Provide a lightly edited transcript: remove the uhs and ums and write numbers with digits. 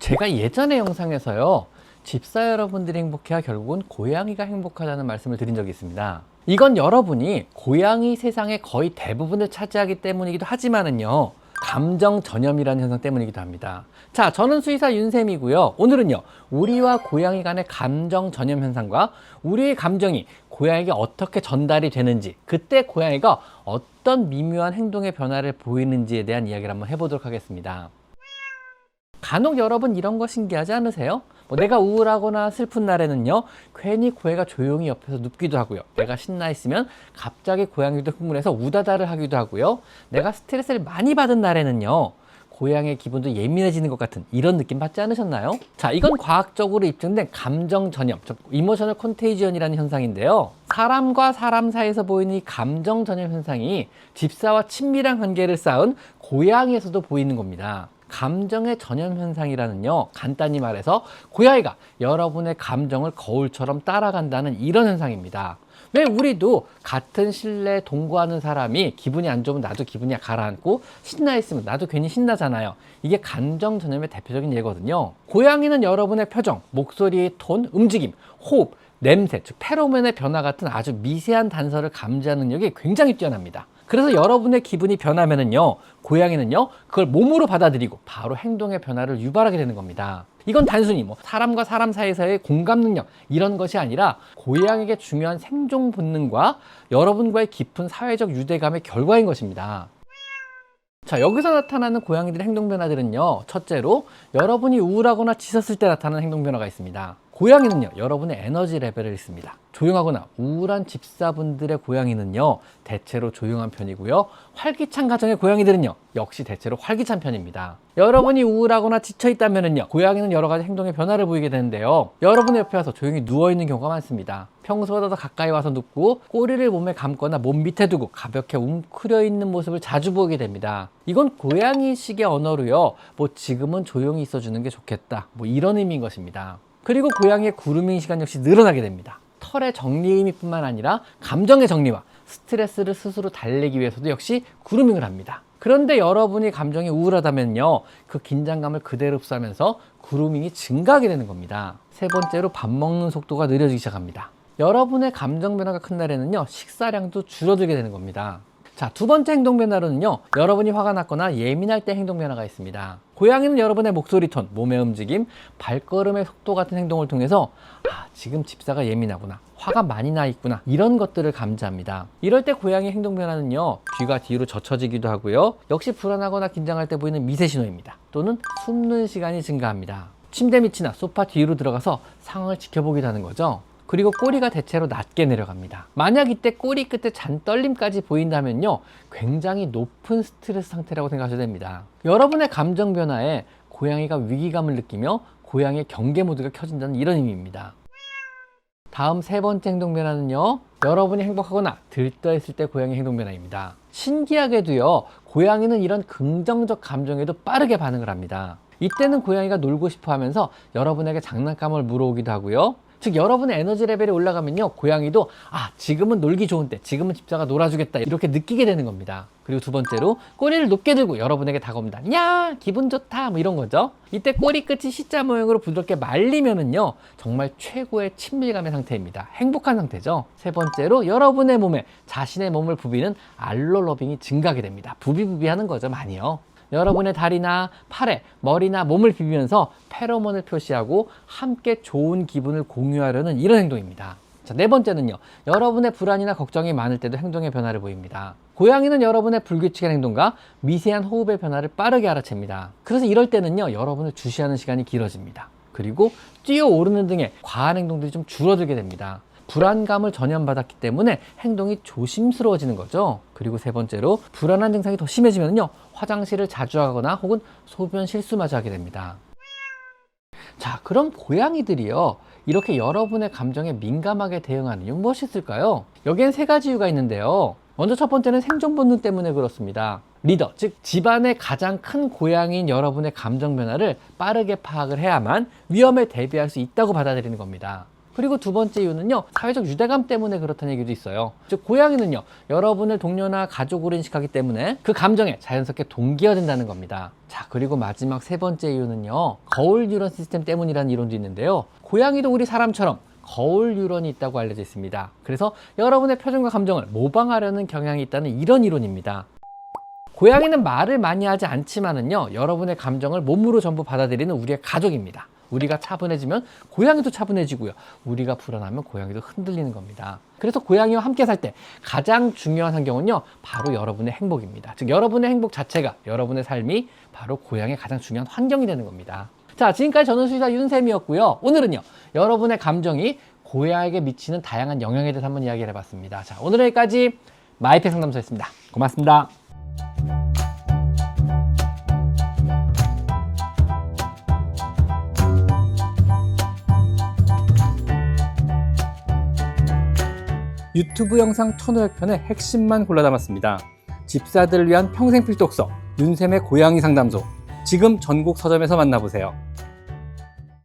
제가 예전에 영상에서요, 집사 여러분들이 행복해야 결국은 고양이가 행복하다는 말씀을 드린 적이 있습니다. 이건 여러분이 고양이 세상의 거의 대부분을 차지하기 때문이기도 하지만은요, 감정 전염이라는 현상 때문이기도 합니다. 자, 저는 수의사 윤쌤이고요. 오늘은요, 우리와 고양이 간의 감정 전염 현상과 우리의 감정이 고양이에게 어떻게 전달이 되는지, 그때 고양이가 어떤 미묘한 행동의 변화를 보이는지에 대한 이야기를 한번 해보도록 하겠습니다. 간혹 여러분 이런 거 신기하지 않으세요? 내가 우울하거나 슬픈 날에는요, 괜히 고양이가 조용히 옆에서 눕기도 하고요. 내가 신나 있으면 갑자기 고양이도 흥분해서 우다다를 하기도 하고요. 내가 스트레스를 많이 받은 날에는요, 고양이의 기분도 예민해지는 것 같은 이런 느낌 받지 않으셨나요? 자, 이건 과학적으로 입증된 감정 전염, 즉 이모셔널 컨테이지언이라는 현상인데요. 사람과 사람 사이에서 보이는 이 감정 전염 현상이 집사와 친밀한 관계를 쌓은 고양이에서도 보이는 겁니다. 감정의 전염 현상이라는요, 간단히 말해서 고양이가 여러분의 감정을 거울처럼 따라간다는 이런 현상입니다. 왜 우리도 같은 실내에 동거하는 사람이 기분이 안 좋으면 나도 기분이 가라앉고 신나 있으면 나도 괜히 신나잖아요. 이게 감정 전염의 대표적인 예거든요. 고양이는 여러분의 표정, 목소리의 톤, 움직임, 호흡, 냄새, 즉 페로몬의 변화 같은 아주 미세한 단서를 감지하는 능력이 굉장히 뛰어납니다. 그래서 여러분의 기분이 변하면은요, 고양이는요, 그걸 몸으로 받아들이고 바로 행동의 변화를 유발하게 되는 겁니다. 이건 단순히 사람과 사람 사이에서의 공감 능력 이런 것이 아니라 고양이에게 중요한 생존 본능과 여러분과의 깊은 사회적 유대감의 결과인 것입니다. 자, 여기서 나타나는 고양이들의 행동 변화들은요, 첫째로 여러분이 우울하거나 지쳤을 때 나타나는 행동 변화가 있습니다. 고양이는요, 여러분의 에너지 레벨을 읽습니다. 조용하거나 우울한 집사분들의 고양이는요, 대체로 조용한 편이고요. 활기찬 가정의 고양이들은요, 역시 대체로 활기찬 편입니다. 여러분이 우울하거나 지쳐있다면요, 고양이는 여러 가지 행동의 변화를 보이게 되는데요, 여러분의 옆에 와서 조용히 누워있는 경우가 많습니다. 평소보다 더 가까이 와서 눕고 꼬리를 몸에 감거나 몸 밑에 두고 가볍게 웅크려 있는 모습을 자주 보게 됩니다. 이건 고양이식의 언어로요, 지금은 조용히 있어주는 게 좋겠다, 이런 의미인 것입니다. 그리고 고양이의 그루밍 시간 역시 늘어나게 됩니다. 털의 정리 의미뿐만 아니라 감정의 정리와 스트레스를 스스로 달래기 위해서도 역시 그루밍을 합니다. 그런데 여러분이 감정이 우울하다면요, 그 긴장감을 그대로 흡수하면서 그루밍이 증가하게 되는 겁니다. 세 번째로 밥 먹는 속도가 느려지기 시작합니다. 여러분의 감정 변화가 큰 날에는요, 식사량도 줄어들게 되는 겁니다. 자, 두 번째 행동 변화로는요, 여러분이 화가 났거나 예민할 때 행동 변화가 있습니다. 고양이는 여러분의 목소리 톤, 몸의 움직임, 발걸음의 속도 같은 행동을 통해서 지금 집사가 예민하구나, 화가 많이 나 있구나, 이런 것들을 감지합니다. 이럴 때 고양이의 행동 변화는요, 귀가 뒤로 젖혀지기도 하고요, 역시 불안하거나 긴장할 때 보이는 미세 신호입니다. 또는 숨는 시간이 증가합니다. 침대 밑이나 소파 뒤로 들어가서 상황을 지켜보기도 하는 거죠. 그리고 꼬리가 대체로 낮게 내려갑니다. 만약 이때 꼬리 끝에 잔떨림까지 보인다면요, 굉장히 높은 스트레스 상태라고 생각하셔도 됩니다. 여러분의 감정 변화에 고양이가 위기감을 느끼며 고양이의 경계 모드가 켜진다는 이런 의미입니다. 다음 세 번째 행동 변화는요, 여러분이 행복하거나 들떠있을 때 고양이 행동 변화입니다. 신기하게도요, 고양이는 이런 긍정적 감정에도 빠르게 반응을 합니다. 이때는 고양이가 놀고 싶어 하면서 여러분에게 장난감을 물어오기도 하고요, 즉 여러분의 에너지 레벨이 올라가면요, 고양이도 지금은 놀기 좋은 때, 지금은 집사가 놀아주겠다, 이렇게 느끼게 되는 겁니다. 그리고 두 번째로 꼬리를 높게 들고 여러분에게 다가옵니다. 야, 기분 좋다, 이런 거죠. 이때 꼬리 끝이 C자 모양으로 부드럽게 말리면은요, 정말 최고의 친밀감의 상태입니다. 행복한 상태죠. 세 번째로 여러분의 몸에 자신의 몸을 부비는 알로러빙이 증가하게 됩니다. 부비부비 하는 거죠, 많이요. 여러분의 다리나 팔에, 머리나 몸을 비비면서 페로몬을 표시하고 함께 좋은 기분을 공유하려는 이런 행동입니다. 자, 네 번째는요, 여러분의 불안이나 걱정이 많을 때도 행동의 변화를 보입니다. 고양이는 여러분의 불규칙한 행동과 미세한 호흡의 변화를 빠르게 알아챕니다. 그래서 이럴 때는요, 여러분을 주시하는 시간이 길어집니다. 그리고 뛰어오르는 등의 과한 행동들이 좀 줄어들게 됩니다. 불안감을 전염받았기 때문에 행동이 조심스러워지는 거죠. 그리고 세 번째로 불안한 증상이 더 심해지면요, 화장실을 자주 가거나 혹은 소변 실수마저 하게 됩니다. 자, 그럼 고양이들이요, 이렇게 여러분의 감정에 민감하게 대응하는 이유는 무엇이 있을까요? 여기엔 세 가지 이유가 있는데요. 먼저 첫 번째는 생존 본능 때문에 그렇습니다. 리더, 즉 집안의 가장 큰 고양이인 여러분의 감정 변화를 빠르게 파악을 해야만 위험에 대비할 수 있다고 받아들이는 겁니다. 그리고 두 번째 이유는요, 사회적 유대감 때문에 그렇다는 얘기도 있어요. 즉 고양이는요, 여러분을 동료나 가족으로 인식하기 때문에 그 감정에 자연스럽게 동기화된다는 겁니다. 자, 그리고 마지막 세 번째 이유는요, 거울 뉴런 시스템 때문이라는 이론도 있는데요, 고양이도 우리 사람처럼 거울 뉴런이 있다고 알려져 있습니다. 그래서 여러분의 표정과 감정을 모방하려는 경향이 있다는 이런 이론입니다. 고양이는 말을 많이 하지 않지만은요, 여러분의 감정을 몸으로 전부 받아들이는 우리의 가족입니다. 우리가 차분해지면 고양이도 차분해지고요, 우리가 불안하면 고양이도 흔들리는 겁니다. 그래서 고양이와 함께 살 때 가장 중요한 환경은요, 바로 여러분의 행복입니다. 즉 여러분의 행복 자체가, 여러분의 삶이 바로 고양이의 가장 중요한 환경이 되는 겁니다. 자, 지금까지 저는 수의사 윤쌤이었고요. 오늘은요, 여러분의 감정이 고양이에게 미치는 다양한 영향에 대해서 한번 이야기를 해봤습니다. 자, 오늘 여기까지 마이펫 상담소였습니다. 고맙습니다. 유튜브 영상 1500편의 핵심만 골라 담았습니다. 집사들을 위한 평생 필독서 윤쌤의 고양이 상담소, 지금 전국 서점에서 만나보세요.